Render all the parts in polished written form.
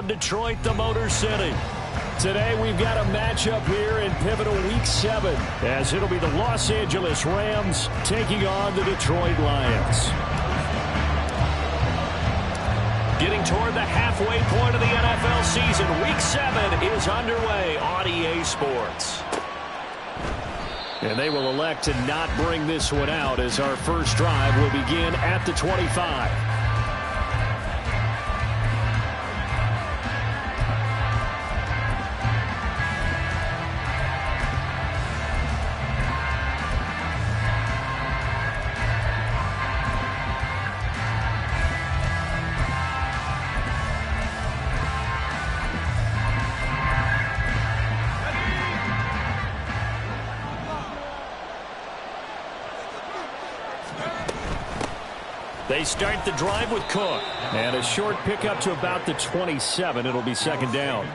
around Detroit, the Motor City. Today we've got a matchup here in pivotal Week 7, as it'll be the Los Angeles Rams taking on the Detroit Lions. Getting toward the halfway point of the NFL season, Week 7 is underway on EA Sports. And they will elect to not bring this one out, as our first drive will begin at the 25. They start the drive with Cook. And a short pickup to about the 27. It'll be second down.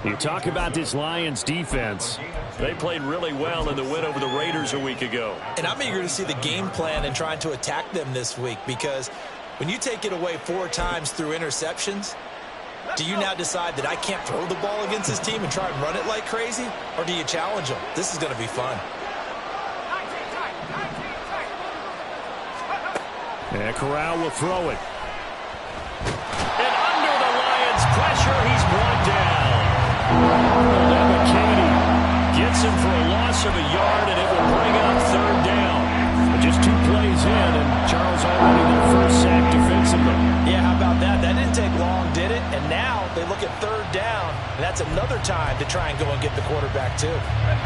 You talk about this Lions defense. They played really well in the win over the Raiders a week ago. And I'm eager to see the game plan and trying to attack them this week, because when you take it away 4 times through interceptions, do you now decide that I can't throw the ball against this team and try and run it like crazy? Or do you challenge them? This is going to be fun. And Corral will throw it. And under the Lions' pressure, he's brought down. And McKinney gets him for a loss of a yard, and it will bring up third down. But just 2 plays in, and Charles already their first sack defensively. Yeah, how about that? That didn't take long, did it? And now they look at third down, and that's another time to try and go and get the quarterback, too.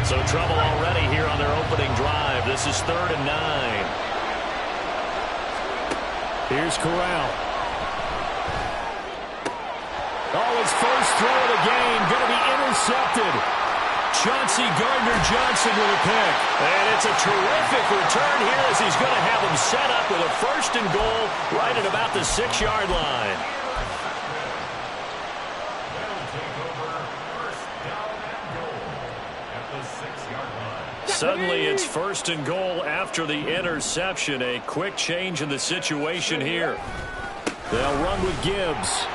So trouble already here on their opening drive. This is 3rd and 9. Here's Corral. Oh, his first throw of the game going to be intercepted. Chauncey Gardner-Johnson with a pick. And it's a terrific return here, as he's going to have him set up with a 1st and goal right at about the 6-yard line. Suddenly it's 1st and goal after the interception. A quick change in the situation here. They'll run with Gibbs.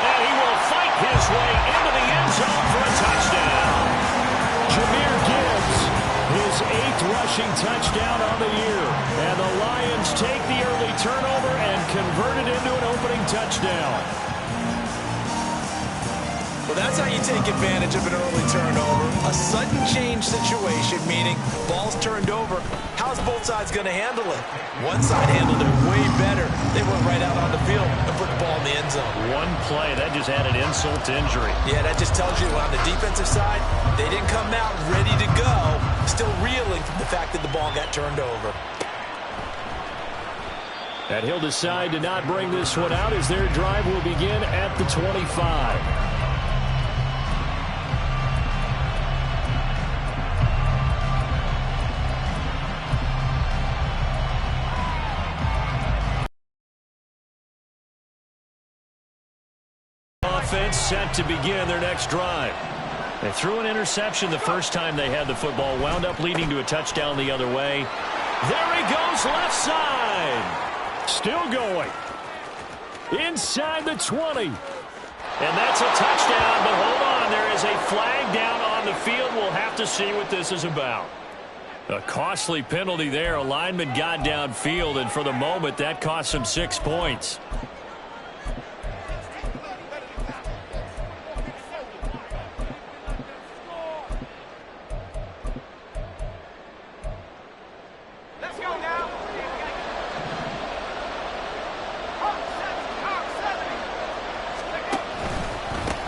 And he will fight his way into the end zone for a touchdown. Jahmyr Gibbs, his 8th rushing touchdown on the year. And the Lions take the early turnover and convert it into an opening touchdown. Well, that's how you take advantage of an early turnover. A sudden change situation, meaning ball's turned over. How's both sides going to handle it? One side handled it way better. They went right out on the field and put the ball in the end zone. One play, that just added insult to injury. Yeah, that just tells you on the defensive side, they didn't come out ready to go, still reeling from the fact that the ball got turned over. And he'll decide to not bring this one out, as their drive will begin at the 25. Offense set to begin their next drive. They threw an interception the first time they had the football, wound up leading to a touchdown the other way. There he goes, left side. Still going. Inside the 20. And that's a touchdown, but hold on, there is a flag down on the field. We'll have to see what this is about. A costly penalty there. A lineman got downfield, and for the moment, that cost him 6 points.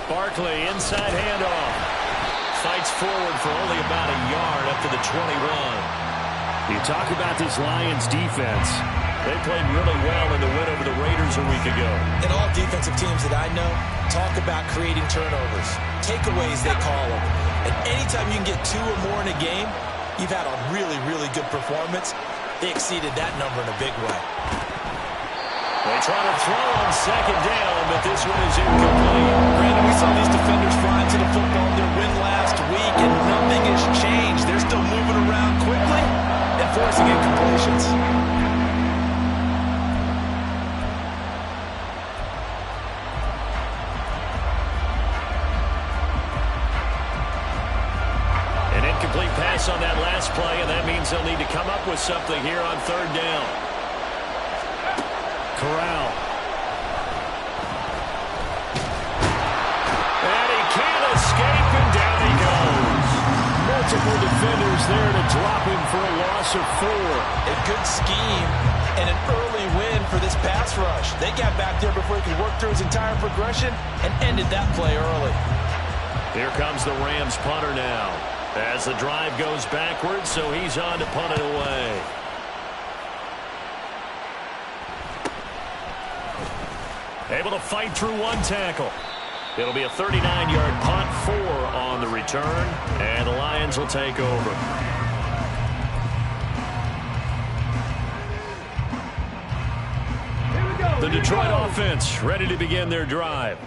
Barkley, inside handoff. Fights forward for only about a yard up to the 21. You talk about this Lions defense. They played really well in the win over the Raiders a week ago. And all defensive teams that I know talk about creating turnovers. Takeaways, they call them. And anytime you can get 2 or more in a game, you've had a really, really good performance. They exceeded that number in a big way. They try to throw on second down, but this one is incomplete. Brandon, we saw these defenders flying to the football in their win last week, and nothing has changed. They're still moving around quickly and forcing incompletions. success on that last play, and that means they'll need to come up with something here on third down. Corral. And he can't escape, and down he goes. Multiple defenders there to drop him for a loss of 4. A good scheme and an early win for this pass rush. They got back there before he could work through his entire progression and ended that play early. Here comes the Rams punter now as the drive goes backwards, so he's on to punt it away. Able to fight through one tackle. It'll be a 39-yard punt, 4 on the return, and the Lions will take over. The Detroit offense ready to begin their drive.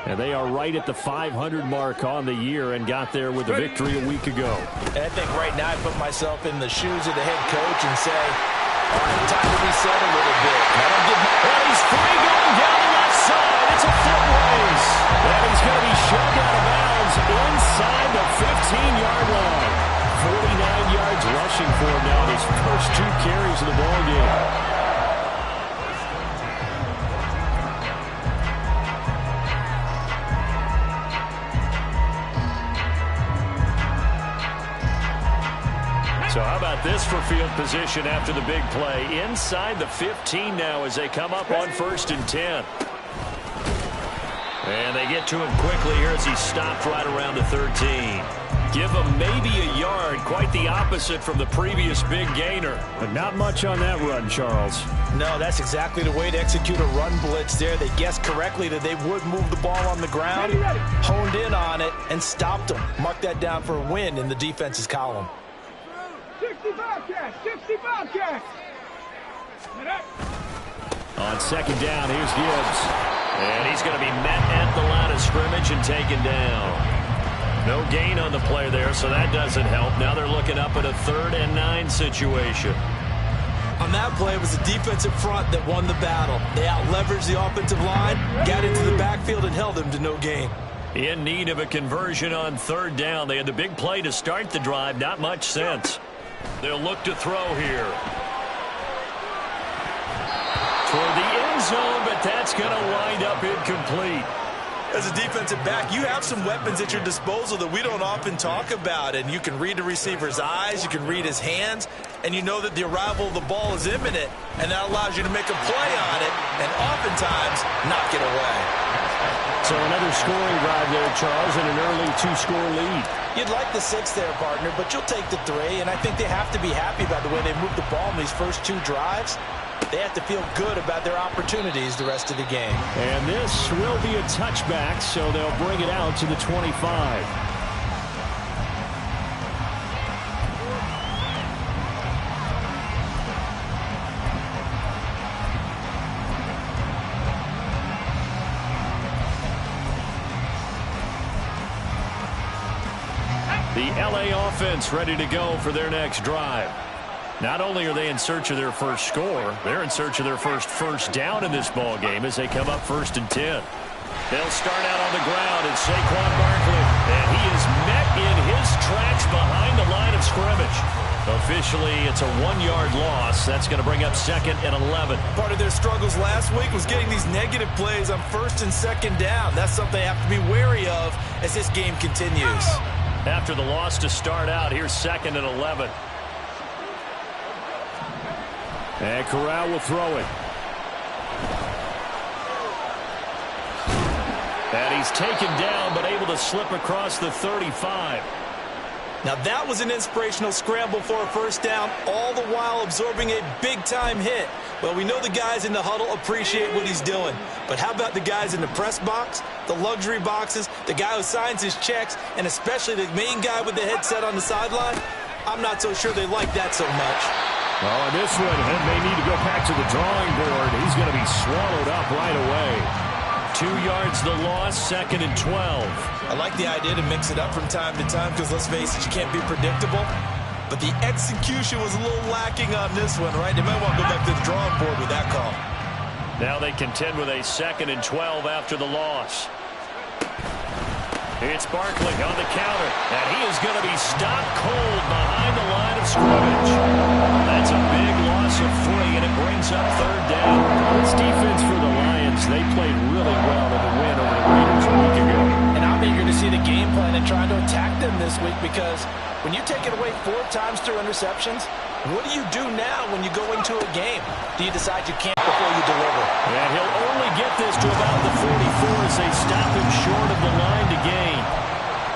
And they are right at the 500 mark on the year and got there with a victory a week ago. And I think right now I put myself in the shoes of the head coach and say, all right, time to reset a little bit. And I don't give my... Well, he's free going down the left side. It's a foot race. And he's going to be shoved out of bounds inside the 15-yard line. 49 yards rushing for him now in his first 2 carries of the ballgame. So how about this for field position after the big play? Inside the 15 now as they come up on 1st and 10. And they get to him quickly here as he stopped right around the 13. Give him maybe a yard, quite the opposite from the previous big gainer. But not much on that run, Charles. No, that's exactly the way to execute a run blitz there. They guessed correctly that they would move the ball on the ground, honed in on it, and stopped them. Mark that down for a win in the defense's column. 60 Bobcats! 60 Bobcats! On 2nd down, here's Gibbs. And he's going to be met at the line of scrimmage and taken down. No gain on the play there, so that doesn't help. Now they're looking up at a 3rd and 9 situation. On that play, it was the defensive front that won the battle. They out-leveraged the offensive line, got into the backfield, and held them to no gain. In need of a conversion on 3rd down. They had the big play to start the drive. Not much sense. They'll look to throw here. Toward the end zone, but that's going to wind up incomplete. As a defensive back, you have some weapons at your disposal that we don't often talk about, and you can read the receiver's eyes, you can read his hands, and you know that the arrival of the ball is imminent, and that allows you to make a play on it and oftentimes knock it away. So another scoring drive there, Charles, and an early 2-score lead. You'd like the 6 there, partner, but you'll take the 3, and I think they have to be happy about the way they moved the ball in these first 2 drives. They have to feel good about their opportunities the rest of the game. And this will be a touchback, so they'll bring it out to the 25. The LA offense ready to go for their next drive. Not only are they in search of their first score, they're in search of their first down in this ball game as they come up 1st and 10. They'll start out on the ground, and Saquon Barkley, and he is met in his tracks behind the line of scrimmage. Officially, it's a 1-yard loss. That's going to bring up 2nd and 11. Part of their struggles last week was getting these negative plays on 1st and 2nd down. That's something they have to be wary of as this game continues. After the loss to start out, here's 2nd and 11. And Corral will throw it. And he's taken down, but able to slip across the 35. Now that was an inspirational scramble for a 1st down, all the while absorbing a big-time hit. Well, we know the guys in the huddle appreciate what he's doing. But how about the guys in the press box, the luxury boxes, the guy who signs his checks, and especially the main guy with the headset on the sideline? I'm not so sure they like that so much. Oh, and this one may need to go back to the drawing board. He's going to be swallowed up right away. 2 yards the loss, 2nd and 12. I like the idea to mix it up from time to time because, let's face it, you can't be predictable. But the execution was a little lacking on this one, right? They might want to go back to the drawing board with that call. Now they contend with a 2nd and 12 after the loss. It's Barkley on the counter, and he is going to be stopped cold behind the line of scrimmage. That's a big loss of 3, and it brings up 3rd down. This defense for the Lions, they played really well in the win over the Raiders a week ago. And I'm eager to see the game plan and trying to attack them this week, because when you take it away 4 times through interceptions, what do you do now when you go into a game? Do you decide you can't before you deliver? And he'll only get this to about the 44 as they stop him short of the line to gain.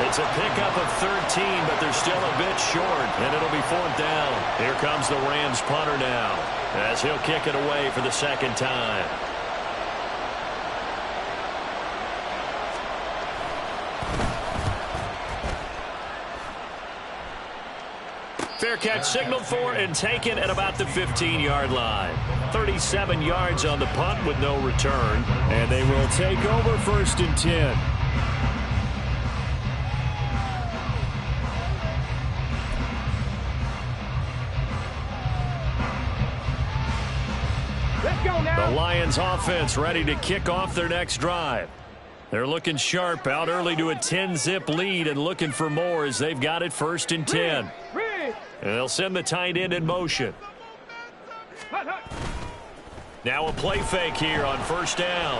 It's a pickup of 13, but they're still a bit short, and it'll be 4th down. Here comes the Rams punter now, as he'll kick it away for the 2nd time. Fair catch signaled for and taken at about the 15-yard line. 37 yards on the punt with no return. And they will take over 1st and 10. Let's go now. The Lions offense ready to kick off their next drive. They're looking sharp, out early to a 10-zip lead and looking for more as they've got it 1st and 10. And they'll send the tight end in motion. Now a play fake here on 1st down.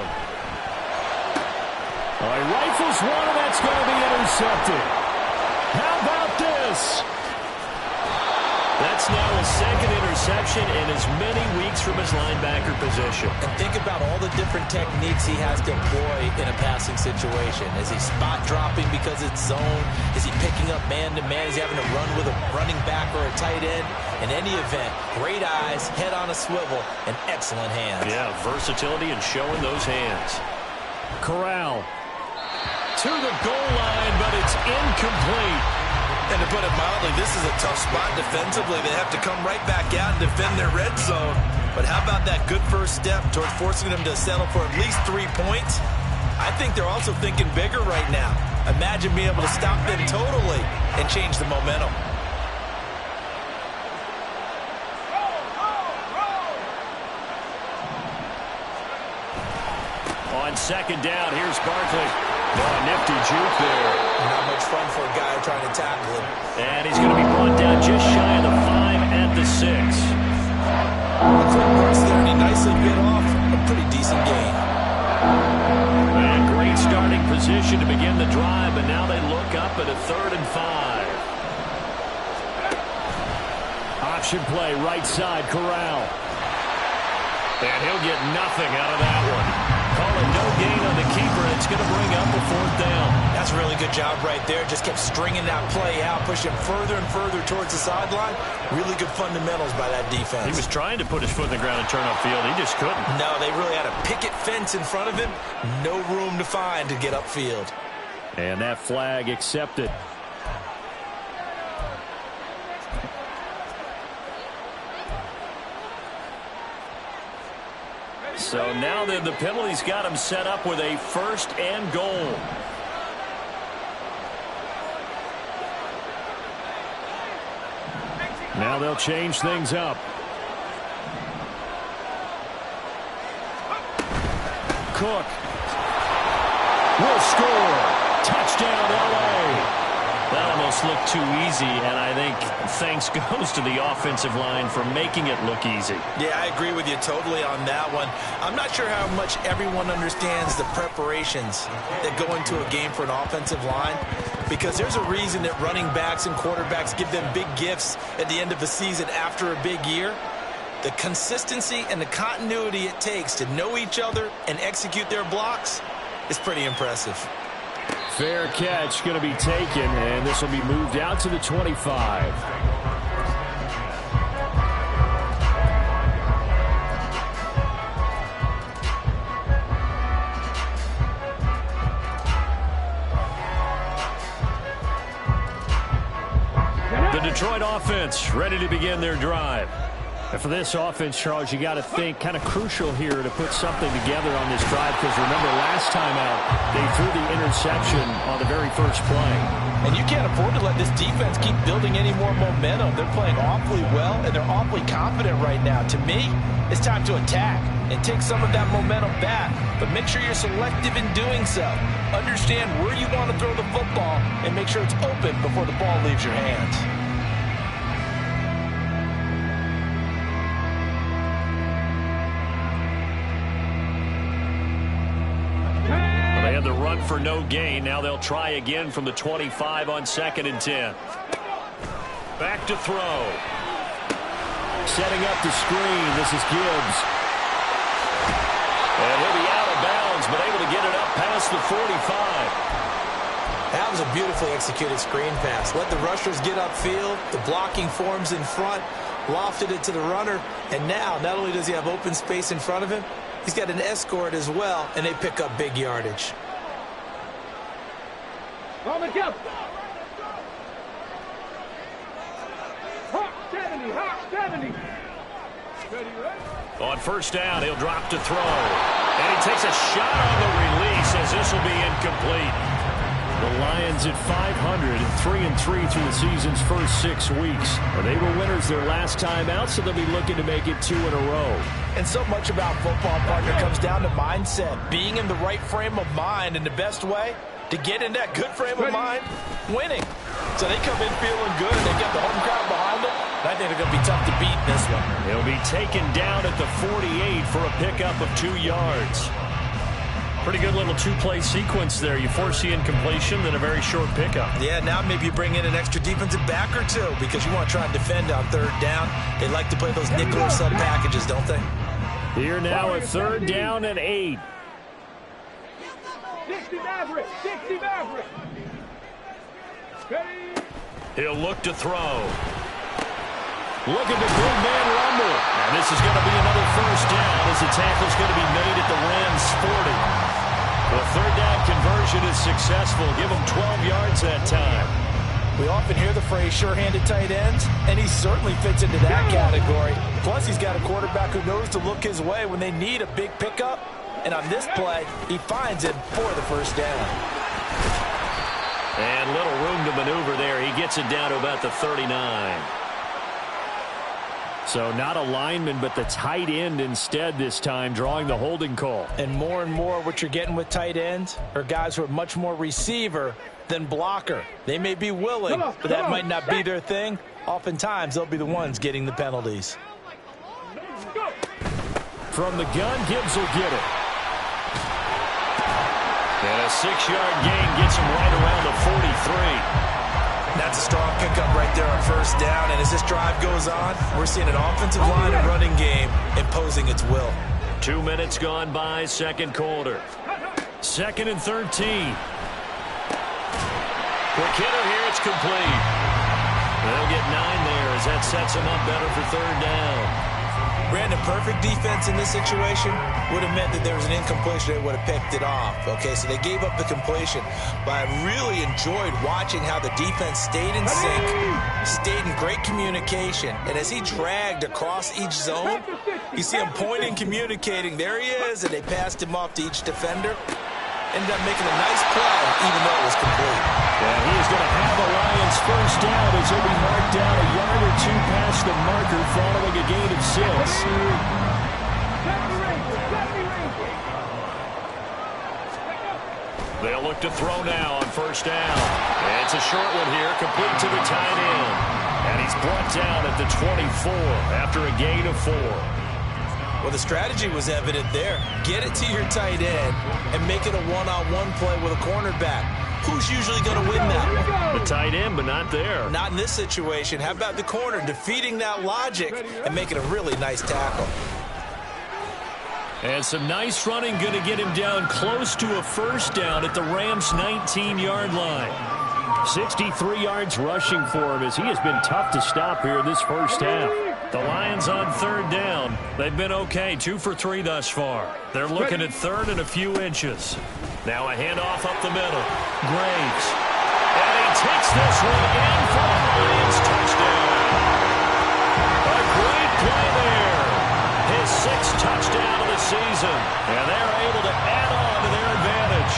All right, rifles one, and that's going to be intercepted. How about this? That's now his 2nd interception in as many weeks from his linebacker position. And think about all the different techniques he has to employ in a passing situation. Is he spot dropping because it's zone? Is he picking up man-to-man? Is he having to run with a running back or a tight end? In any event, great eyes, head on a swivel, and excellent hands. Yeah, versatility and showing those hands. Corral to the goal line, but it's incomplete. And to put it mildly, this is a tough spot defensively. They have to come right back out and defend their red zone. But how about that good first step towards forcing them to settle for at least 3 points? I think they're also thinking bigger right now. Imagine being able to stop them totally and change the momentum. On 2nd down, here's Barkley. Oh, nifty juke there. Not much fun for a guy trying to tackle him. And he's going to be brought down just shy of the 5 at the 6. A quick burst there, and he nicely bit off a pretty decent gain. And great starting position to begin the drive, but now they look up at a 3rd and 5. Option play, right side, Corral. And he'll get nothing out of that one. Call it no gain on the keeper, and it's going to bring up a 4th down. That's a really good job right there. Just kept stringing that play out, pushing further and further towards the sideline. Really good fundamentals by that defense. He was trying to put his foot in the ground and turn upfield. He just couldn't. No, they really had a picket fence in front of him. No room to find to get upfield. And that flag accepted. So now then the penalty's got him set up with a 1st and goal. Now they'll change things up. Cook will score. Touchdown, L.A. That almost looked too easy, and I think thanks goes to the offensive line for making it look easy. Yeah, I agree with you totally on that one. I'm not sure how much everyone understands the preparations that go into a game for an offensive line, because there's a reason that running backs and quarterbacks give them big gifts at the end of the season after a big year. The consistency and the continuity it takes to know each other and execute their blocks is pretty impressive. Fair catch going to be taken, and this will be moved out to the 25. The Detroit offense ready to begin their drive. And for this offense, Charles, you got to think kind of crucial here to put something together on this drive, because remember last time out, They threw the interception on the very first play. And you can't afford to let this defense keep building any more momentum. They're playing awfully well, and they're awfully confident right now. To me, it's time to attack and take some of that momentum back. But make sure you're selective in doing so. Understand where you want to throw the football and make sure it's open before the ball leaves your hands. They had the run for no gain. Now they'll try again from the 25 on 2nd and 10. Back to throw. Setting up the screen. This is Gibbs. And he'll be out of bounds, but able to get it up past the 45. That was a beautifully executed screen pass. Let the rushers get upfield. The blocking forms in front. Lofted it to the runner. And now, not only does he have open space in front of him, he's got an escort as well, and they pick up big yardage. Hawk 70, Hawk 70. On first down, he'll drop to throw. And he takes a shot on the release as this will be incomplete. The Lions at 500 and 3-3 through the season's first 6 weeks. And they were winners their last time out, so they'll be looking to make it 2 in a row. And so much about football, partner, comes down to mindset. Being in the right frame of mind, and the best way to get in that good frame of mind, winning. So they come in feeling good. They've got the home crowd behind them. And I think they're going to be tough to beat in this one. He'll be taken down at the 48 for a pickup of 2 yards. Pretty good little 2-play sequence there. You force the incompletion, then a very short pickup. Yeah, now maybe you bring in an extra defensive back or two because you want to try and defend on 3rd down. They like to play those nickel or sub packages, don't they? Here now at 3rd down and 8. 60 Maverick, 60 Maverick. He'll look to throw. Look at the big man rumble. And this is going to be another first down as the tackle's going to be made at the Rams 40. The 3rd down conversion is successful. Give him 12 yards that time. We often hear the phrase sure-handed tight ends, and he certainly fits into that category. Plus, he's got a quarterback who knows to look his way when they need a big pickup. And on this play, he finds it for the first down. And little room to maneuver there. He gets it down to about the 39. So not a lineman, but the tight end instead this time, drawing the holding call. And more what you're getting with tight ends are guys who are much more receiver than blocker. They may be willing, but that might not be their thing. Oftentimes, they'll be the ones getting the penalties. From the gun, Gibbs will get it. And a 6-yard gain gets him right around the 43. That's a strong pickup right there on first down. And as this drive goes on, we're seeing an offensive line and running game imposing its will. 2 minutes gone by, 2nd quarter. 2nd and 13. Quick hitter here, it's complete. They'll get 9 there as that sets them up better for 3rd down. Brandon, perfect defense in this situation would have meant that there was an incompletion. They would have picked it off. Okay, so they gave up the completion. But I really enjoyed watching how the defense stayed in sync, stayed in great communication. And as he dragged across each zone, you see him pointing, communicating. There he is, and they passed him off to each defender. Ended up making a nice play, even though it was complete. And he is going to have a Lions first down as he'll be marked down a yard or 2 past the marker following a gain of 6. They'll look to throw now on first down. And it's a short one here, complete to the tight end. And he's brought down at the 24 after a gain of 4. Well, the strategy was evident there. Get it to your tight end and make it a one-on-one play with a cornerback. Who's usually going to win that one? The tight end, but not there. Not in this situation. How about the corner defeating that logic and making a really nice tackle? And some nice running, going to get him down close to a first down at the Rams' 19-yard line. 63 yards rushing for him as he has been tough to stop here this first half. The Lions on 3rd down. They've been okay, 2 for 3 thus far. They're looking at 3rd and a few inches. Now a handoff up the middle. Graves. And he takes this one in for a Lions touchdown. A great play there. His 6th touchdown of the season. And they're able to add on to their advantage.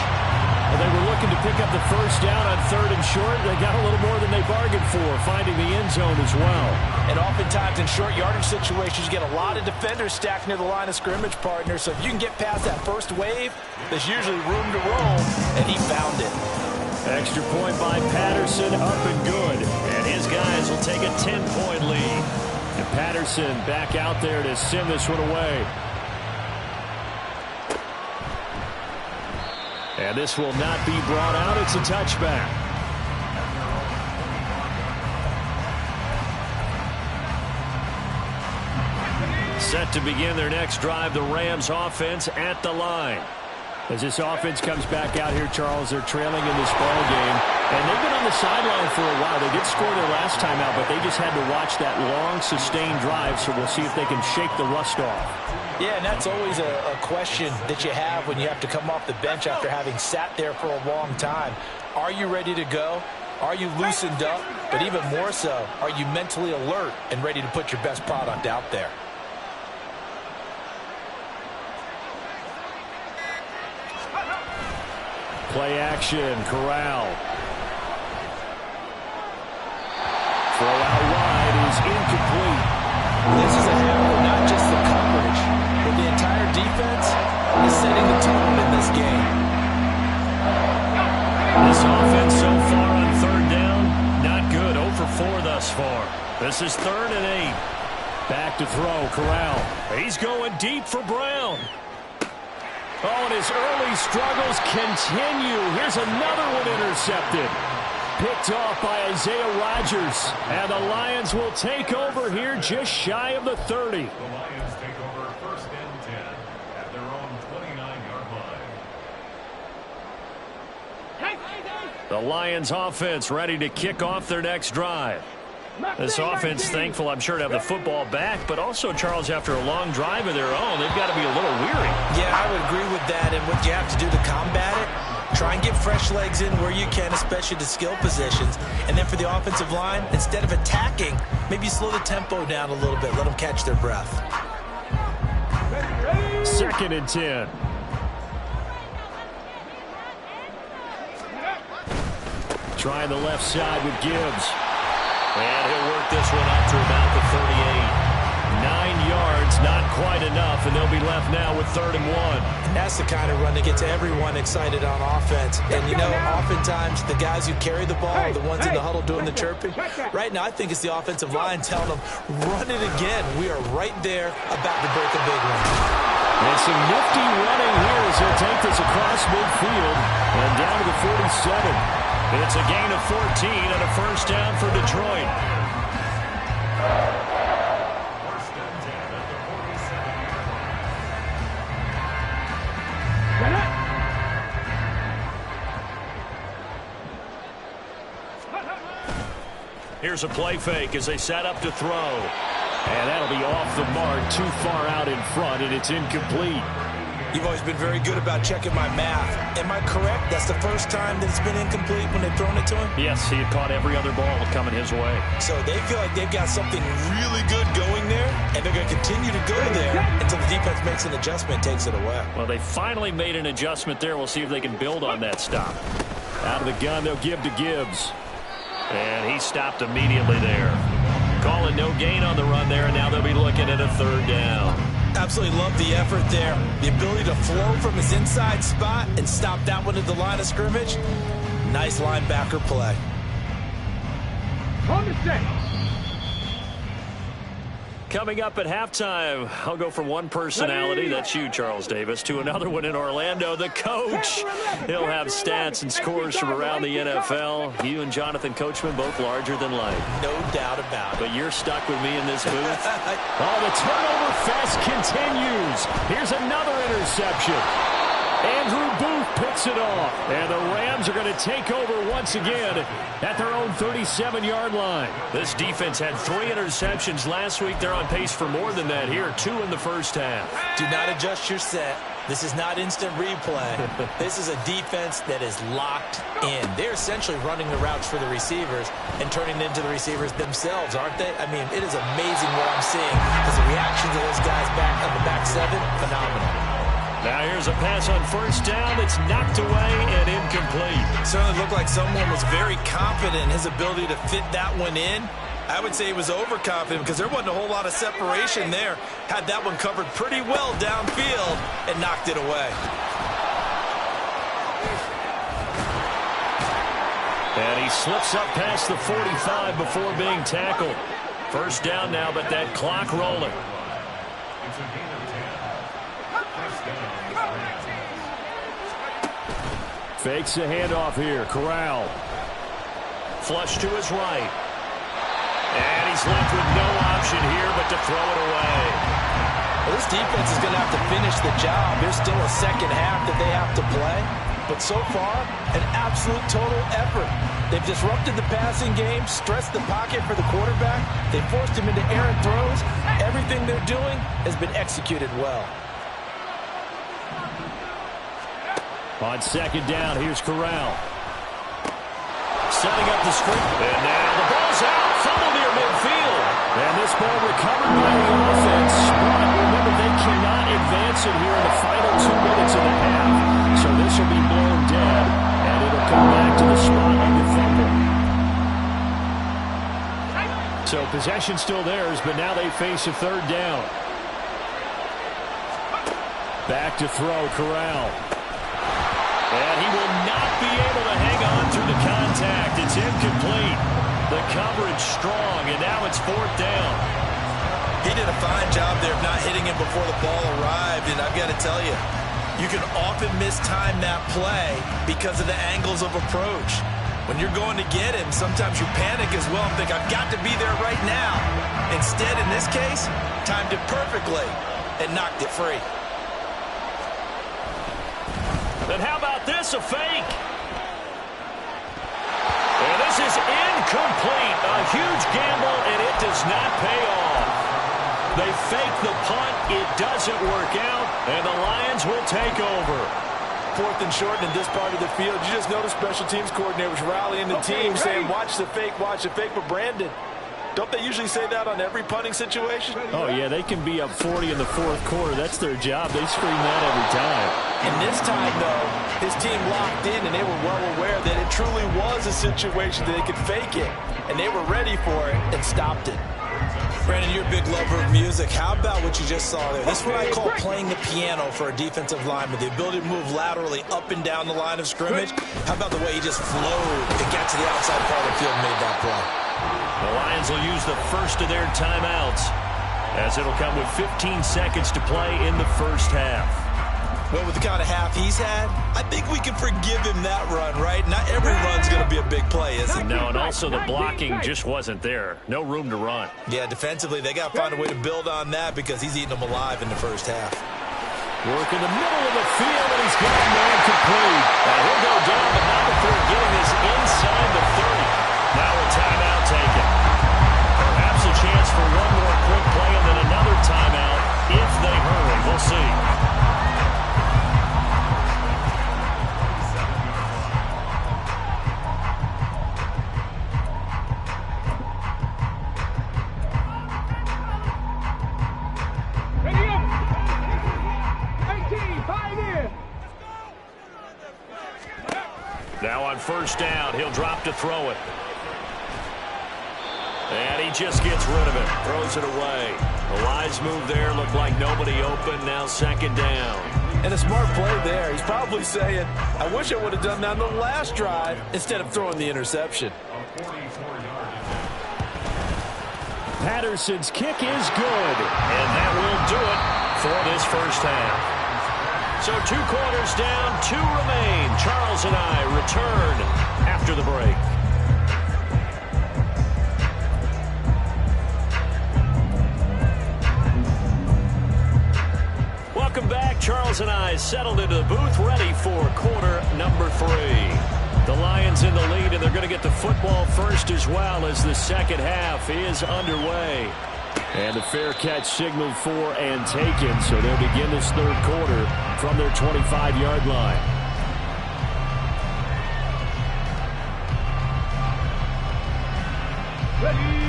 looking to pick up the first down on 3rd and short. They got a little more than they bargained for, finding the end zone as well. And oftentimes in short yardage situations, you get a lot of defenders stacked near the line of scrimmage, partner. So if you can get past that first wave, there's usually room to roll, and he found it. Extra point by Patterson, up and good. And his guys will take a 10-point lead. And Patterson back out there to send this one away. And this will not be brought out. It's a touchback. Set to begin their next drive, the Rams offense at the line. As this offense comes back out here, Charles, they're trailing in this ball game. And they've been on the sideline for a while. They did score their last time out, but they just had to watch that long, sustained drive, so we'll see if they can shake the rust off. Yeah, and that's always a question that you have when you have to come off the bench after having sat there for a long time. Are you ready to go? Are you loosened up? But even more so, are you mentally alert and ready to put your best product out there? Play action, Corral. Throw out wide is incomplete. This is a hammer, not just the coverage, but the entire defense is setting the tone in this game. This offense so far on 3rd down, not good. 0 for 4 thus far. This is 3rd and 8. Back to throw, Corral. He's going deep for Brown. Oh, and his early struggles continue. Here's another one intercepted. Picked off by Isaiah Rodgers. And the Lions will take over here just shy of the 30. The Lions take over 1st and 10 at their own 29-yard line. The Lions offense ready to kick off their next drive. This offense thankful, I'm sure, to have the football back, but also, Charles, after a long drive of their own, they've got to be a little weary. Yeah, I would agree with that, and what you have to do to combat it, try and get fresh legs in where you can, especially the skill positions. And then for the offensive line, instead of attacking, maybe slow the tempo down a little bit, let them catch their breath. 2nd and 10. Trying the left side with Gibbs. And he'll work this one up to about the 38. 9 yards, not quite enough, and they'll be left now with 3rd and 1. And that's the kind of run that gets everyone excited on offense. And, you know, oftentimes the guys who carry the ball are the ones in the huddle doing the chirping. Right now, I think it's the offensive line telling them, run it again. We are right there about to break a big one. And some nifty running here as he'll take this across midfield and down to the 47. It's a gain of 14 and a 1st down for Detroit. 1st and 10 at the 47-yard line. Here's a play fake as they set up to throw. And that'll be off the mark, too far out in front, and it's incomplete. You've always been very good about checking my math. Am I correct? That's the first time that it's been incomplete when they've thrown it to him? Yes, he had caught every other ball coming his way. So they feel like they've got something really good going there, and they're going to continue to go there until the defense makes an adjustment, takes it away. Well, they finally made an adjustment there. We'll see if they can build on that stop. Out of the gun, they'll give to Gibbs. And he stopped immediately there. Calling no gain on the run there, and now they'll be looking at a 3rd down. Absolutely love the effort there. The ability to flow from his inside spot and stop that one at the line of scrimmage. Nice linebacker play. On the set. Coming up at halftime, I'll go from one personality, that's you, Charles Davis, to another one in Orlando, the coach. He'll have stats and scores from around the NFL. You and Jonathan Coachman, both larger than life. No doubt about it. But you're stuck with me in this booth. Oh, the turnover fest continues. Here's another interception. Andrew Booth picks it off. And the Rams are going to take over once again at their own 37-yard line. This defense had 3 interceptions last week. They're on pace for more than that here. 2 in the first half. Do not adjust your set. This is not instant replay. This is a defense that is locked in. They're essentially running the routes for the receivers and turning it into the receivers themselves, aren't they? I mean, it is amazing what I'm seeing because the reactions of those guys back on the back 7, phenomenal. Now here's a pass on 1st down. It's knocked away and incomplete. Certainly looked like someone was very confident in his ability to fit that one in. I would say he was overconfident because there wasn't a whole lot of separation there. Had that one covered pretty well downfield and knocked it away. And he slips up past the 45 before being tackled. First down now, but that clock rolling. It's a gain of 10. First down is Rams. Fakes a handoff here. Corral. Flush to his right. And he's left with no option here but to throw it away. Well, this defense is going to have to finish the job. There's still a second half that they have to play. But so far, an absolute total effort. They've disrupted the passing game, stressed the pocket for the quarterback. They forced him into errant throws. Everything they're doing has been executed well. On second down, here's Corral. Setting up the screen. And now the ball's out. Fumble near midfield. And this ball recovered by the offense. But remember, they cannot advance it here in the final 2 minutes of the half. So this will be blown dead. And it'll come back to the spot on the fumble. So possession still theirs, but now they face a third down. Back to throw, Corral. And he will not be able to hang on through the contact. It's incomplete. The coverage strong, and now it's fourth down. He did a fine job there of not hitting him before the ball arrived, and I've got to tell you, you can often mistime that play because of the angles of approach. When you're going to get him, sometimes you panic as well and think, I've got to be there right now. Instead, in this case, timed it perfectly and knocked it free. And how about this, a fake? And this is incomplete. A huge gamble, and it does not pay off. They fake the punt. It doesn't work out, and the Lions will take over. Fourth and short in this part of the field. You just noticed special teams coordinators rallying the team, saying, watch the fake, but Brandon, don't they usually say that on every punting situation? Oh, yeah, they can be up 40 in the fourth quarter. That's their job. They scream that every time. And this time, though, his team locked in, and they were well aware that it truly was a situation that they could fake it, and they were ready for it and stopped it. Brandon, you're a big lover of music. How about what you just saw there? This is what I call playing the piano for a defensive lineman, the ability to move laterally up and down the line of scrimmage. How about the way he just flowed and got to the outside part of the field and made that play? The Lions will use the first of their timeouts as it'll come with 15 seconds to play in the first half. Well, with the kind of half he's had, I think we can forgive him that run, right? Not every run's going to be a big play, is it? No, and also the blocking just wasn't there. No room to run. Yeah, defensively, they got to find a way to build on that because he's eating them alive in the first half. Work in the middle of the field, and he's got a man complete. He'll go down, but not before getting this inside the 30. Now a timeout taken. Perhaps a chance for one more quick play and then another timeout if they hurry. We'll see. Now on first down, he'll drop to throw it. And he just gets rid of it, throws it away. A wise move there, looked like nobody open, now second down. And a smart play there. He's probably saying, I wish I would have done that on the last drive instead of throwing the interception. Patterson's kick is good, and that will do it for this first half. So 2 quarters down, 2 remain. Charles and I return after the break. Welcome back. Charles and I settled into the booth, ready for quarter number 3. The Lions in the lead, and they're going to get the football first as well as the second half is underway. And the fair catch signaled for and taken, so they'll begin this third quarter from their 25-yard line.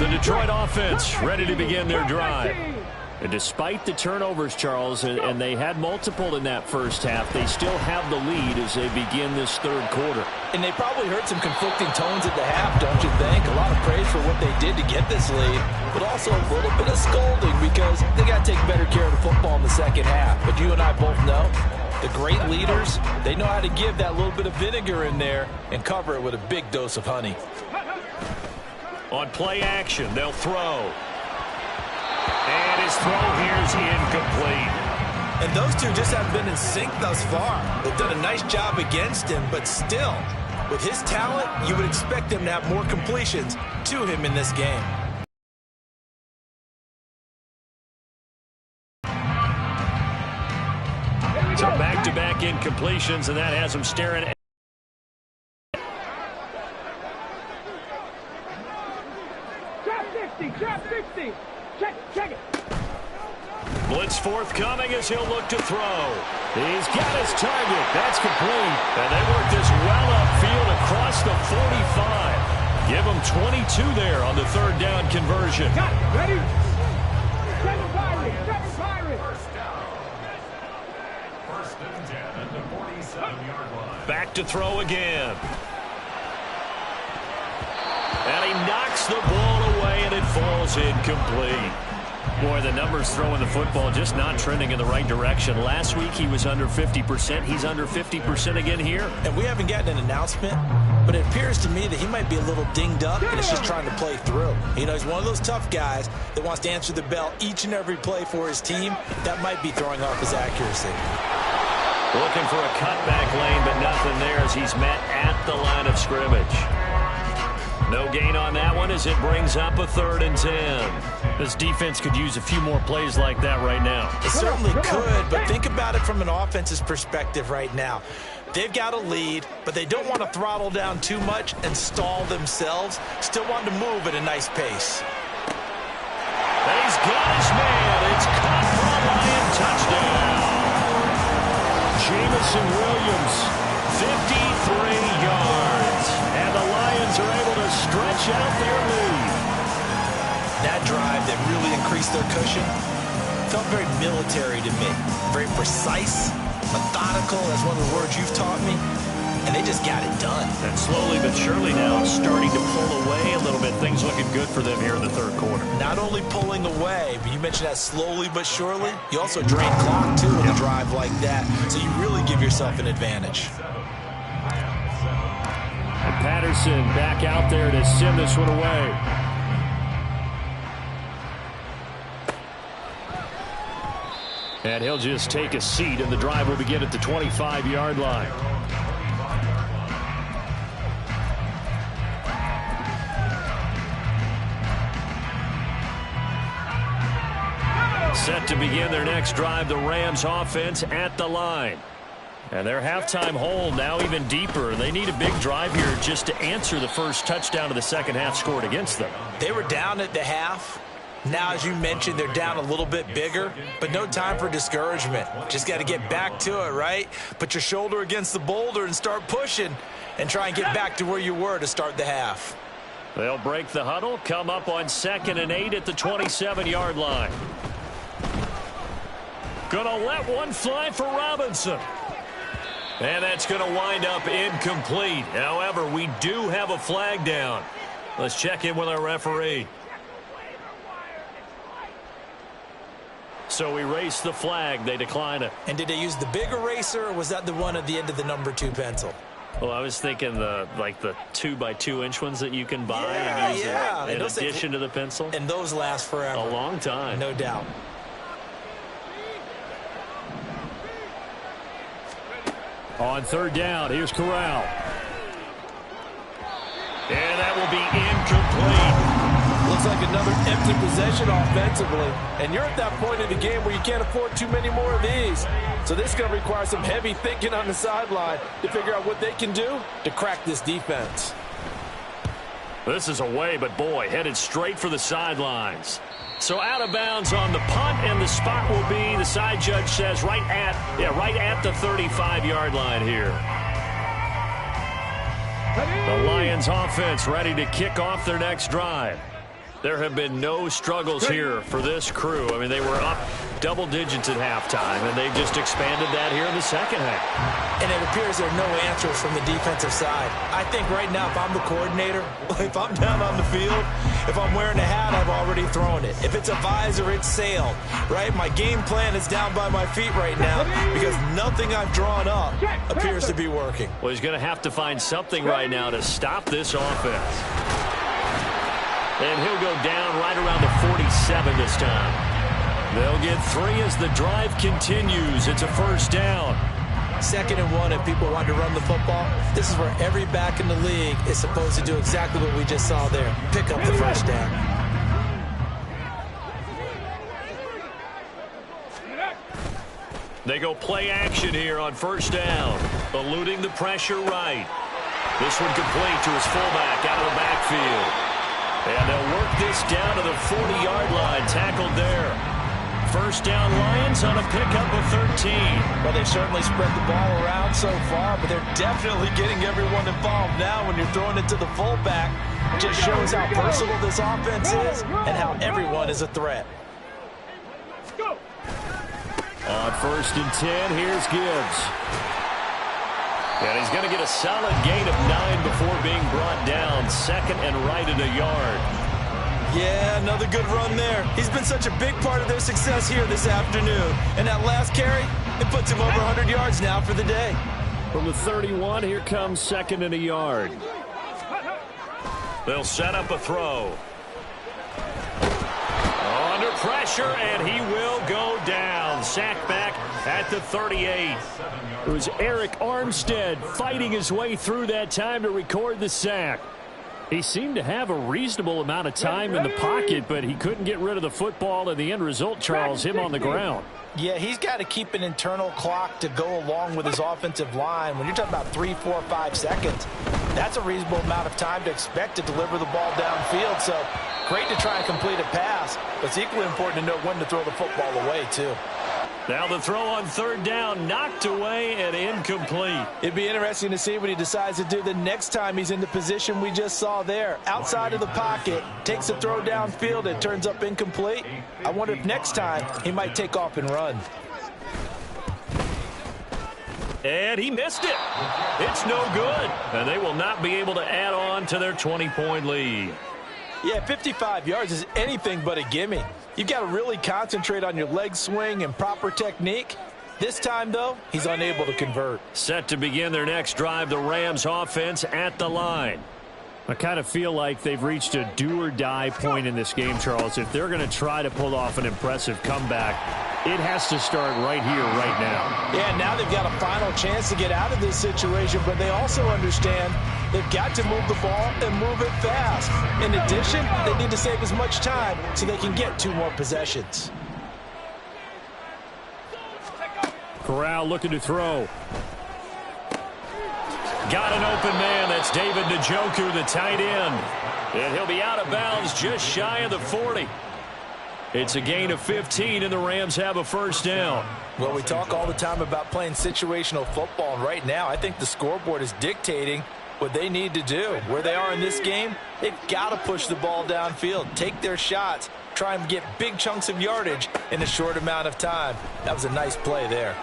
The Detroit offense ready to begin their drive. And despite the turnovers, Charles, and they had multiple in that first half, they still have the lead as they begin this third quarter. And they probably heard some conflicting tones at the half, don't you think? A lot of praise for what they did to get this lead, but also a little bit of scolding because they got to take better care of the football in the second half. But you and I both know the great leaders, they know how to give that little bit of vinegar in there and cover it with a big dose of honey. On play action, they'll throw. And his throw here is incomplete. And those two just haven't been in sync thus far. They've done a nice job against him, but still, with his talent, you would expect him to have more completions to him in this game. So back-to-back incompletions, and that has him staring at Drop 60. Check it. blitz forthcoming as he'll look to throw. He's got his target. That's complete. And they work this well upfield across the 45. Give him 22 there on the third down conversion. Got it. Ready? Seven Pirates. First and 10 at the 47-yard line. Back to throw again. And he knocks the ball away, and it falls incomplete. Boy, the numbers throwing the football just not trending in the right direction. Last week he was under 50%. He's under 50% again here. And we haven't gotten an announcement, but it appears to me that he might be a little dinged up and is just trying to play through. You know, he's one of those tough guys that wants to answer the bell each and every play for his team. That might be throwing off his accuracy. Looking for a cutback lane, but nothing there as he's met at the line of scrimmage. No gain on that one as it brings up a 3rd and 10. This defense could use a few more plays like that right now. It certainly could, but think about it from an offense's perspective right now. They've got a lead, but they don't want to throttle down too much and stall themselves. Still want to move at a nice pace. And he's got his man. It's caught for a Lion touchdown. Jamison Williams, 53 yards. And the Lions are able to stretch out their lead. That drive that really increased their cushion felt very military to me. Very precise, methodical. That's one of the words you've taught me. And they just got it done. And slowly but surely now starting to pull away a little bit. Things looking good for them here in the third quarter. Not only pulling away, but you mentioned that slowly but surely. You also drain clock, too, with a drive like that. So you really give yourself an advantage. And Patterson back out there to send this one away. And he'll just take a seat, and the drive will begin at the 25-yard line. Set to begin their next drive, the Rams offense at the line. And their halftime hole now even deeper. They need a big drive here just to answer the first touchdown of the second half scored against them. They were down at the half. Now, as you mentioned, they're down a little bit bigger, but no time for discouragement. Just got to get back to it, right? Put your shoulder against the boulder and start pushing and try and get back to where you were to start the half. They'll break the huddle, come up on 2nd and 8 at the 27-yard line. Gonna let one fly for Robinson. And that's going to wind up incomplete. However, we do have a flag down. Let's check in with our referee. So we race the flag. They decline it. And did they use the big eraser, or was that the one at the end of the number 2 pencil? Well, I was thinking the 2x2-inch ones that you can buy Yeah. in addition to the pencil. And those last forever. A long time. No doubt. On 3rd down, here's Corral. And that will be incomplete. Looks like another empty possession offensively. And you're at that point in the game where you can't afford too many more of these. So this is going to require some heavy thinking on the sideline to figure out what they can do to crack this defense. This is away, but boy, headed straight for the sidelines. So out of bounds on the punt, and the spot will be, the side judge says, right at the 35-yard line here. The Lions offense ready to kick off their next drive. There have been no struggles here for this crew. I mean, they were up double digits at halftime, and they just expanded that here in the second half. And it appears there are no answers from the defensive side. I think right now, if I'm the coordinator, if I'm down on the field, if I'm wearing a hat, I've already thrown it. If it's a visor, it's sailed, right? My game plan is down by my feet right now because nothing I've drawn up appears to be working. Well, he's going to have to find something right now to stop this offense. And he'll go down right around the 47 this time. They'll get 3 as the drive continues. It's a first down. 2nd and 1, and people want to run the football. This is where every back in the league is supposed to do exactly what we just saw there. Pick up the first down. They go play action here on first down. Eluding the pressure right. This one complete to his fullback out of the backfield. And they'll work this down to the 40-yard line, tackled there. First down Lions on a pickup of 13. Well, they've certainly spread the ball around so far, but they're definitely getting everyone involved now when you're throwing it to the fullback. It just shows how versatile this offense is and how everyone is a threat. On 1st and 10, here's Gibbs. And he's going to get a solid gain of 9 before being brought down. 2nd and right at a yard. Yeah, another good run there. He's been such a big part of their success here this afternoon. And that last carry, it puts him over 100 yards now for the day. From the 31, here comes 2nd and a yard. They'll set up a throw. Under pressure, and he will go down. Sacked back at the 38. It was Eric Armstead fighting his way through that time to record the sack. He seemed to have a reasonable amount of time in the pocket, but he couldn't get rid of the football, and the end result, Charles, him on the ground. Yeah, he's got to keep an internal clock to go along with his offensive line. When you're talking about 3, 4, 5 seconds, that's a reasonable amount of time to expect to deliver the ball downfield. So great to try and complete a pass, but it's equally important to know when to throw the football away, too. Now the throw on 3rd down, knocked away and incomplete. It'd be interesting to see what he decides to do the next time he's in the position we just saw there. Outside of the pocket, takes a throw downfield, it turns up incomplete. I wonder if next time he might take off and run. And he missed it. It's no good. And they will not be able to add on to their 20-point lead. Yeah, 55 yards is anything but a gimme. You've got to really concentrate on your leg swing and proper technique. This time, though, he's unable to convert. Set to begin their next drive, the Rams offense at the line. I kind of feel like they've reached a do-or-die point in this game, Charles. If they're going to try to pull off an impressive comeback, it has to start right here, right now. Yeah, now they've got a final chance to get out of this situation, but they also understand they've got to move the ball and move it fast. In addition, they need to save as much time so they can get 2 more possessions. Corral looking to throw. Got an open man. That's David Njoku, the tight end. And he'll be out of bounds just shy of the 40. It's a gain of 15, and the Rams have a first down. Well, we talk all the time about playing situational football, and right now I think the scoreboard is dictating what they need to do. Where they are in this game, they've got to push the ball downfield, take their shots, try and get big chunks of yardage in a short amount of time. That was a nice play there.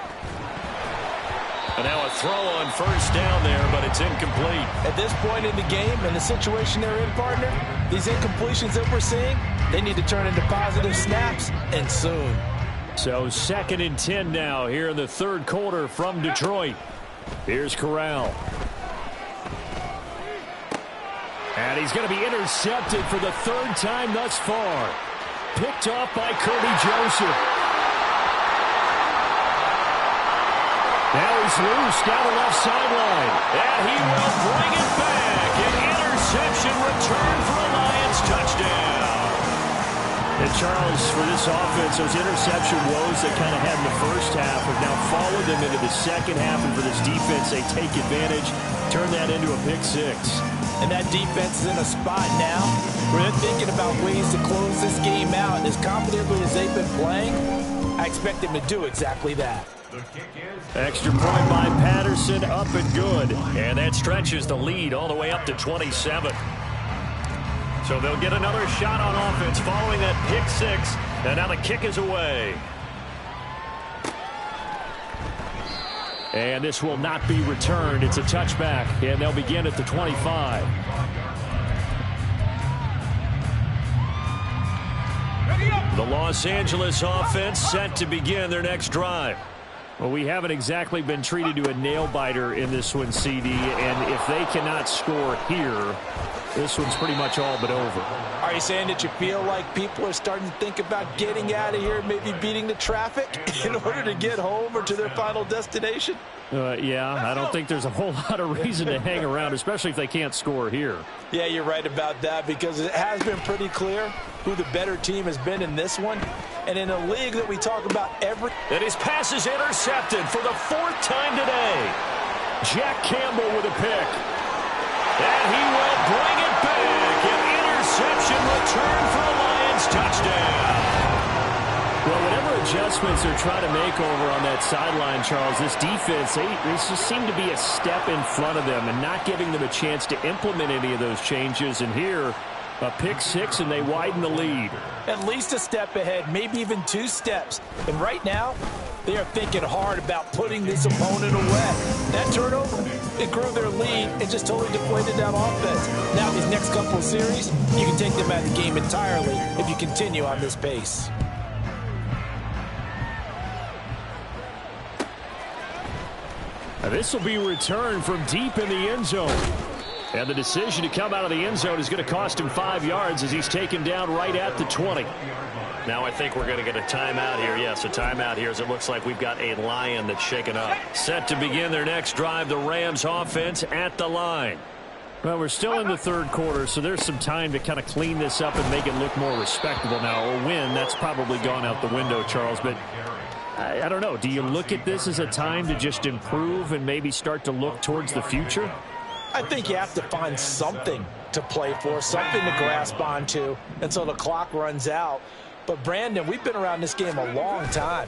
And now a throw on first down there, but it's incomplete. At this point in the game and the situation they're in, partner, these incompletions that we're seeing, they need to turn into positive snaps, and soon. So 2nd and 10 now here in the 3rd quarter from Detroit. Here's Corral. And he's going to be intercepted for the 3rd time thus far. Picked off by Kirby Joseph. Now he's loose down the left sideline. And he will bring it back. An interception return for a Lions touchdown. And Charles, for this offense, those interception woes they kind of had in the first half have now followed them into the second half. And for this defense, they take advantage, turn that into a pick 6. And that defense is in a spot now where they're thinking about ways to close this game out. And as confidently as they've been playing, I expect them to do exactly that. Extra point by Patterson, up and good. And that stretches the lead all the way up to 27. So they'll get another shot on offense following that pick six. And now the kick is away. And this will not be returned. It's a touchback, and they'll begin at the 25. The Los Angeles offense set to begin their next drive. Well, we haven't exactly been treated to a nail-biter in this one, CD, and if they cannot score here, this one's pretty much all but over. Are you saying that you feel like people are starting to think about getting out of here, maybe beating the traffic in order to get home or to their final destination? Yeah, I don't think there's a whole lot of reason to hang around, especially if they can't score here. Yeah, you're right about that, because it has been pretty clear who the better team has been in this one. And in a league that we talk about every... And his pass is intercepted for the fourth time today. Jack Campbell with a pick. And he will bring it back. An interception return for a Lions touchdown. Well, whatever adjustments they're trying to make over on that sideline, Charles, this defense, they just seem to be a step in front of them and not giving them a chance to implement any of those changes. And here, a pick six, and they widen the lead. At least a step ahead, maybe even 2 steps. And right now, they are thinking hard about putting this opponent away. That turnover, it grew their lead and just totally deflated that offense. Now, these next couple of series, you can take them out of the game entirely if you continue on this pace. Now this will be returned from deep in the end zone. And the decision to come out of the end zone is going to cost him 5 yards as he's taken down right at the 20. Now I think we're going to get a timeout here. Yes, a timeout here as it looks like we've got a Lion that's shaken up. Set to begin their next drive, the Rams offense at the line. Well, we're still in the third quarter, so there's some time to kind of clean this up and make it look more respectable. Now, a win, that's probably gone out the window, Charles, but I don't know. Do you look at this as a time to just improve and maybe start to look towards the future? I think you have to find something to play for, something to grasp onto until the clock runs out. But, Brandon, we've been around this game a long time.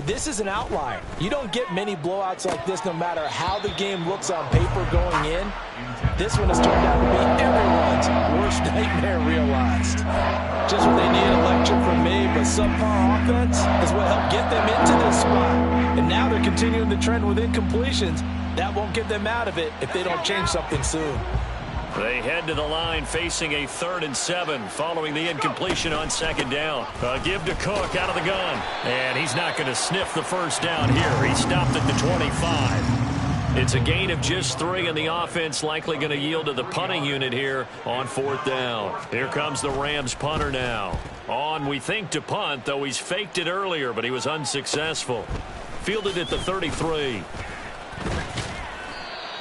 This is an outlier. You don't get many blowouts like this no matter how the game looks on paper going in. This one has turned out to be everyone's worst nightmare realized. Just what they needed, a lecture from me, but subpar offense is what helped get them into this spot. And now they're continuing the trend with incompletions. That won't get them out of it if they don't change something soon. They head to the line facing a 3rd and 7 following the incompletion on 2nd down. Give to Cook out of the gun. And he's not going to sniff the first down here. He stopped at the 25. It's a gain of just 3, and the offense likely going to yield to the punting unit here on 4th down. Here comes the Rams punter now. On, we think, to punt, though he's faked it earlier, but he was unsuccessful. Fielded at the 33.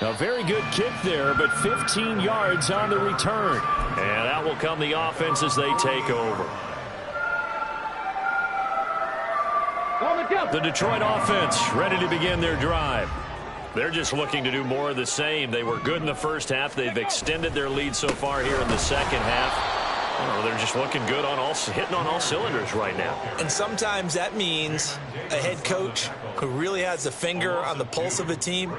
A very good kick there, but 15 yards on the return. And that will come the offense as they take over. The Detroit offense ready to begin their drive. They're just looking to do more of the same. They were good in the first half. They've extended their lead so far here in the second half. Oh, they're just looking good on hitting on all cylinders right now. And sometimes that means a head coach who really has a finger on the pulse of a team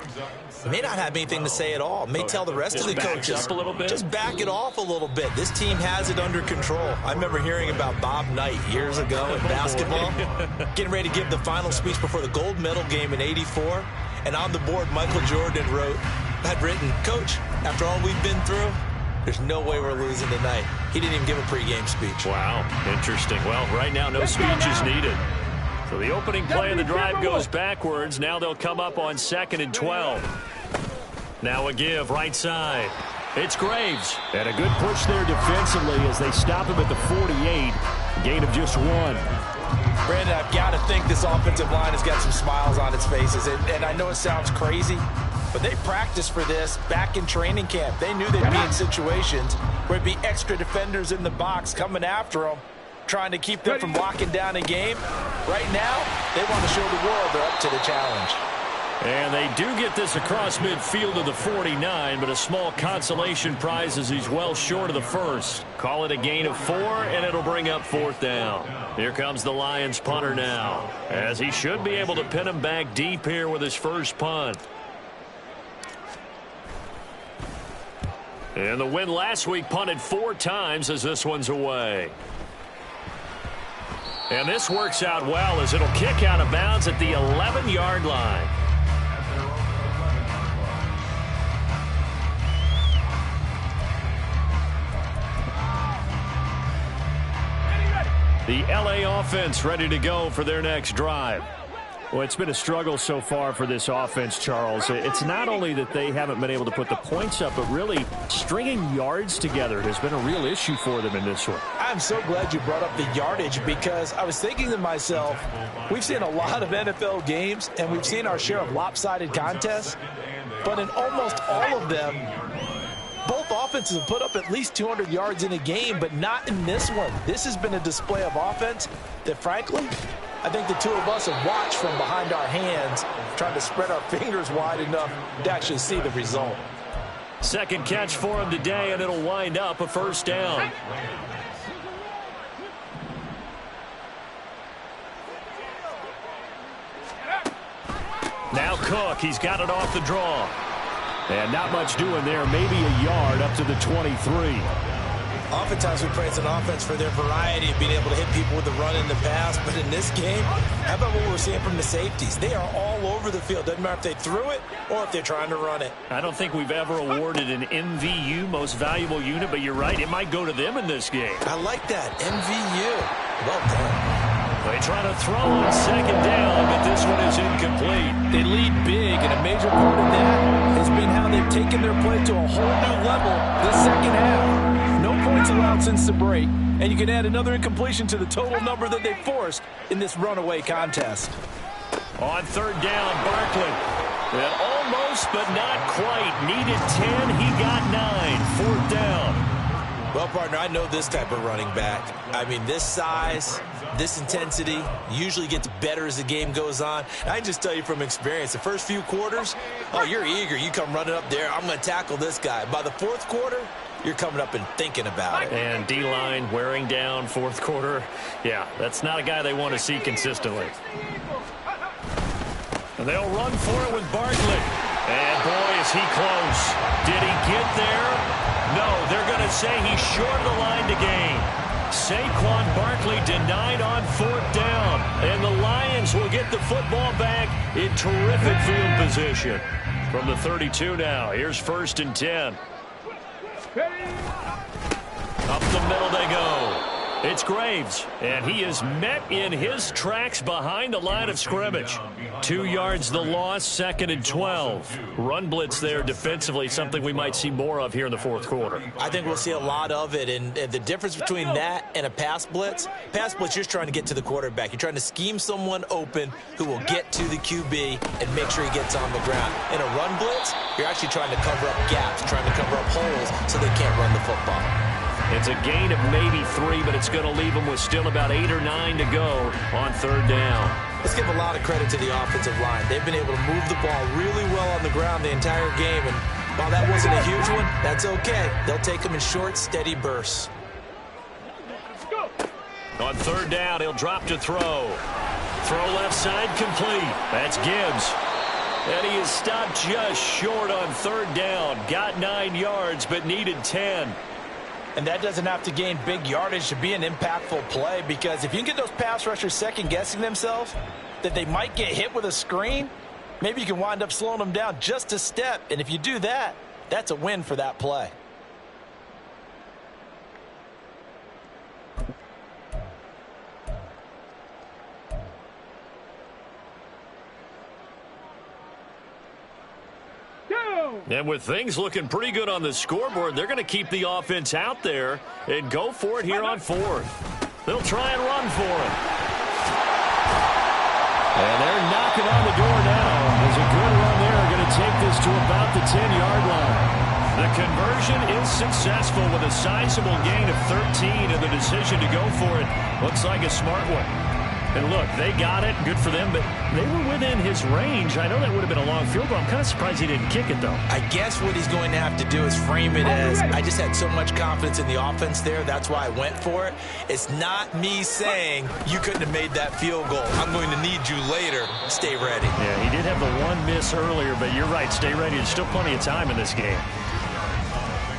may not have anything to say at all. May tell the rest of the coaches, up a little bit. Just back it off a little bit. This team has it under control. I remember hearing about Bob Knight years ago in basketball, getting ready to give the final speech before the gold medal game in '84. And on the board, Michael Jordan had written, "Coach, after all we've been through, there's no way we're losing tonight." He didn't even give a pregame speech. Wow, interesting. Well, right now, no speech is needed. So the opening play of the drive goes backwards. Now they'll come up on 2nd and 12. Now a give, right side. It's Graves. And a good push there defensively as they stop him at the 48. Gain of just 1. Brandon, I've got to think this offensive line has got some smiles on its faces. And I know it sounds crazy, but they practiced for this back in training camp. They knew they'd be in situations where it'd be extra defenders in the box coming after them, trying to keep them from locking down a game. Right now, they want to show the world they're up to the challenge. And they do get this across midfield to the 49, but a small consolation prize as he's well short of the first. Call it a gain of 4, and it'll bring up 4th down. Here comes the Lions punter now, as he should be able to pin him back deep here with his first punt. And the win last week punted 4 times as this one's away. And this works out well as it'll kick out of bounds at the 11-yard line. The LA offense ready to go for their next drive. Well, it's been a struggle so far for this offense, Charles. It's not only that they haven't been able to put the points up, but really stringing yards together has been a real issue for them in this one. I'm so glad you brought up the yardage because I was thinking to myself, we've seen a lot of NFL games and we've seen our share of lopsided contests, but in almost all of them, both offenses have put up at least 200 yards in a game, but not in this one. This has been a display of offense that, frankly, I think the two of us have watched from behind our hands, trying to spread our fingers wide enough to actually see the result. Second catch for him today, and it'll wind up a first down. Now Cook, he's got it off the draw. And not much doing there, maybe a yard up to the 23. Oftentimes we praise an offense for their variety of being able to hit people with the run in the pass, but in this game, how about what we're seeing from the safeties? They are all over the field. Doesn't matter if they threw it or if they're trying to run it. I don't think we've ever awarded an MVU, most valuable unit, but you're right, it might go to them in this game. I like that, MVU. Well done. They try to throw on second down, but this one is incomplete. They lead big, and a major part of that has been how they've taken their play to a whole new level this second half. No points allowed since the break, and you can add another incompletion to the total number that they forced in this runaway contest. On third down, Barkley. And almost, but not quite. Needed 10, he got 9. Fourth down. Well, partner, I know this type of running back. I mean, this size, this intensity usually gets better as the game goes on. I can just tell you from experience, the first few quarters, oh, you're eager. You come running up there, I'm going to tackle this guy. By the fourth quarter, you're coming up and thinking about it. And D-line wearing down fourth quarter. Yeah, that's not a guy they want to see consistently. And they'll run for it with Barkley. And, boy, is he close. Did he get there? No, they're going to say he's short of the line to gain. Saquon Barkley denied on fourth down. And the Lions will get the football back in terrific field position. From the 32 now, here's 1st and 10. Up the middle they go. It's Graves, and he is met in his tracks behind the line of scrimmage. 2 yards the loss, 2nd and 12. Run blitz there defensively, something we might see more of here in the fourth quarter. I think we'll see a lot of it, and the difference between that and a pass blitz, you're just trying to get to the quarterback. You're trying to scheme someone open who will get to the QB and make sure he gets on the ground. In a run blitz, you're actually trying to cover up gaps, trying to cover up holes so they can't run the football. It's a gain of maybe 3, but it's going to leave them with still about 8 or 9 to go on third down. Let's give a lot of credit to the offensive line. They've been able to move the ball really well on the ground the entire game, and while that wasn't a huge one, that's okay. They'll take them in short, steady bursts. On third down, he'll drop to throw. Throw left side complete. That's Gibbs. And he is stopped just short on third down. Got 9 yards, but needed 10. And that doesn't have to gain big yardage to be an impactful play, because if you can get those pass rushers second-guessing themselves that they might get hit with a screen, maybe you can wind up slowing them down just a step. And if you do that, that's a win for that play. And with things looking pretty good on the scoreboard, they're going to keep the offense out there and go for it here on fourth. They'll try and run for it. And they're knocking on the door now. There's a good run there. Going to take this to about the 10-yard line. The conversion is successful with a sizable gain of 13, and the decision to go for it looks like a smart one. And look, they got it. Good for them, but they were within his range. I know that would have been a long field goal. I'm kind of surprised he didn't kick it, though. I guess what he's going to have to do is frame it as, I just had so much confidence in the offense there, that's why I went for it. It's not me saying you couldn't have made that field goal. I'm going to need you later. Stay ready. Yeah, he did have the one miss earlier, but you're right. Stay ready. There's still plenty of time in this game.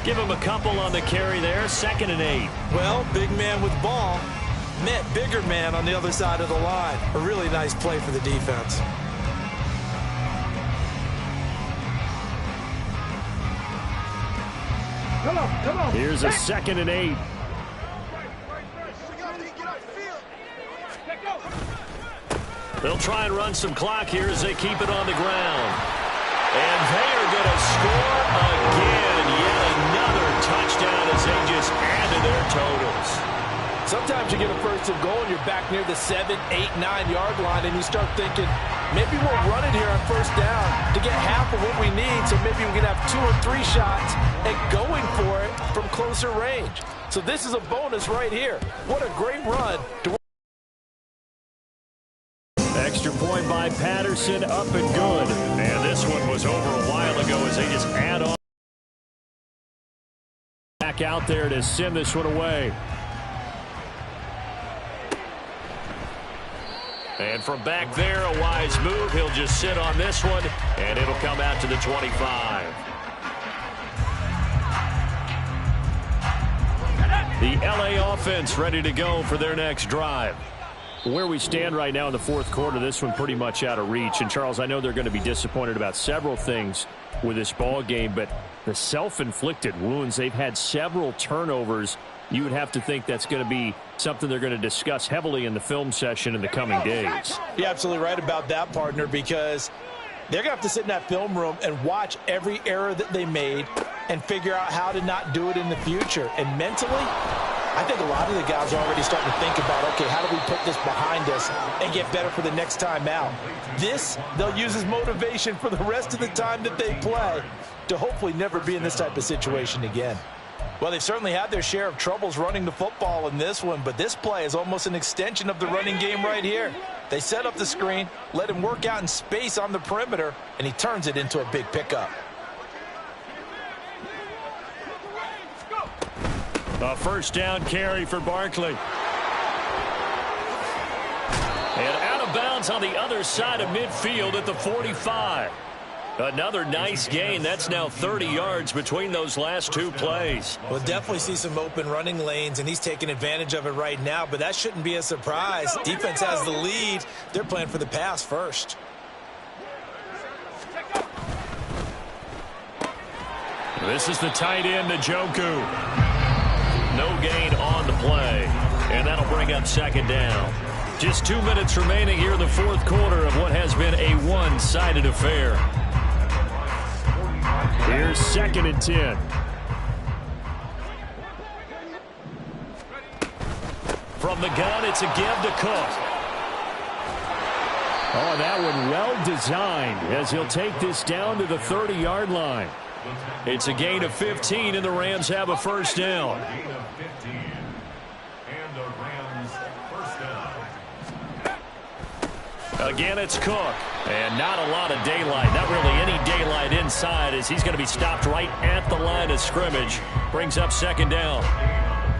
Give him a couple on the carry there, 2nd and 8. Well, big man with ball met bigger man on the other side of the line. A really nice play for the defense. Come on. Here's a 2nd and 8. They'll try and run some clock here as they keep it on the ground. And they are going to score again. Yet another touchdown as they just add to their totals. Sometimes you get a first and goal and you're back near the 7, 8, 9-yard line, and you start thinking, maybe we'll run it here on first down to get half of what we need, so maybe we can have 2 or 3 shots at going for it from closer range. So this is a bonus right here. What a great run. Extra point by Patterson, up and good. And this one was over a while ago as they just add on. Back out there to send this one away. And from back there, a wise move. He'll just sit on this one, and it'll come out to the 25. The LA offense ready to go for their next drive. Where we stand right now in the fourth quarter, this one pretty much out of reach. And, Charles, I know they're going to be disappointed about several things with this ball game, but the self-inflicted wounds, they've had several turnovers. You would have to think that's going to be something they're going to discuss heavily in the film session in the coming days. You're absolutely right about that, partner, because they're going to have to sit in that film room and watch every error that they made and figure out how to not do it in the future. And mentally, I think a lot of the guys are already starting to think about, okay, how do we put this behind us and get better for the next time out? This, they'll use as motivation for the rest of the time that they play to hopefully never be in this type of situation again. Well, they've certainly had their share of troubles running the football in this one, but this play is almost an extension of the running game right here. They set up the screen, let him work out in space on the perimeter, and he turns it into a big pickup. A first down carry for Barkley. And out of bounds on the other side of midfield at the 45. Another nice gain. That's now 30 yards between those last 2 plays. We'll definitely see some open running lanes, and he's taking advantage of it right now, but that shouldn't be a surprise. Defense has the lead. They're playing for the pass first. This is the tight end, Njoku. No gain on the play, and that'll bring up 2nd down. Just 2 minutes remaining here in the fourth quarter of what has been a one-sided affair. Here's 2nd and 10. From the gun, it's a give to Cook. Oh, that one well designed as he'll take this down to the 30-yard line. It's a gain of 15, and the Rams have a first down. Gain of 15. And the Rams first down. Again, it's Cook. And not a lot of daylight. Not really any daylight inside as he's going to be stopped right at the line of scrimmage. Brings up 2nd down.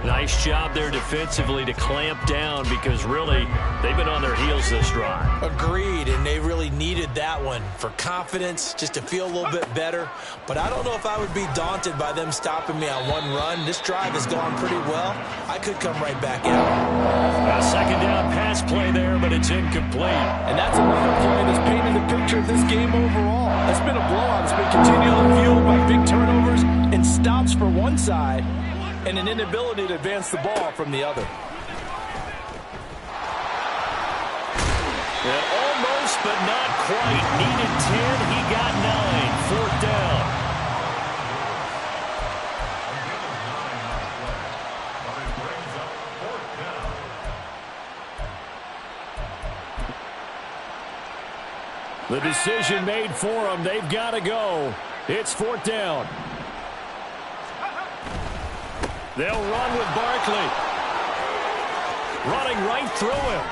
Nice job there defensively to clamp down because really they've been on their heels this drive. Agreed, and they really needed that one for confidence, just to feel a little bit better. But I don't know if I would be daunted by them stopping me on one run. This drive has gone pretty well. I could come right back out. A 2nd down pass play there, but it's incomplete. And that's another play that's painted the picture of this game overall. It's been a blowout. It's been continually fueled by big turnovers and stops for one side and an inability to advance the ball from the other. And almost, but not quite. Needed 10. He got 9. 4th down. The decision made for them. They've got to go. It's 4th down. They'll run with Barkley. Running right through him.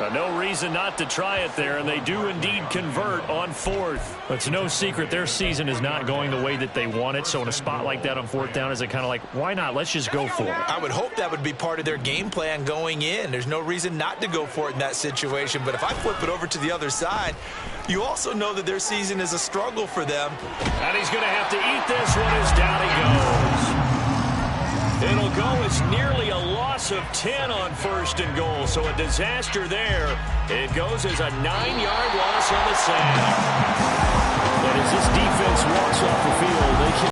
No reason not to try it there, and they do indeed convert on fourth. It's no secret their season is not going the way that they want it, so in a spot like that on fourth down, is it kind of like, why not? Let's just go for it. I would hope that would be part of their game plan going in. There's no reason not to go for it in that situation, but if I flip it over to the other side, you also know that their season is a struggle for them. And he's going to have to eat this one as down he goes. It'll go as nearly a loss of 10 on first and goal, so a disaster there. It goes as a 9-yard loss on the sand. And as this defense walks off the field, they can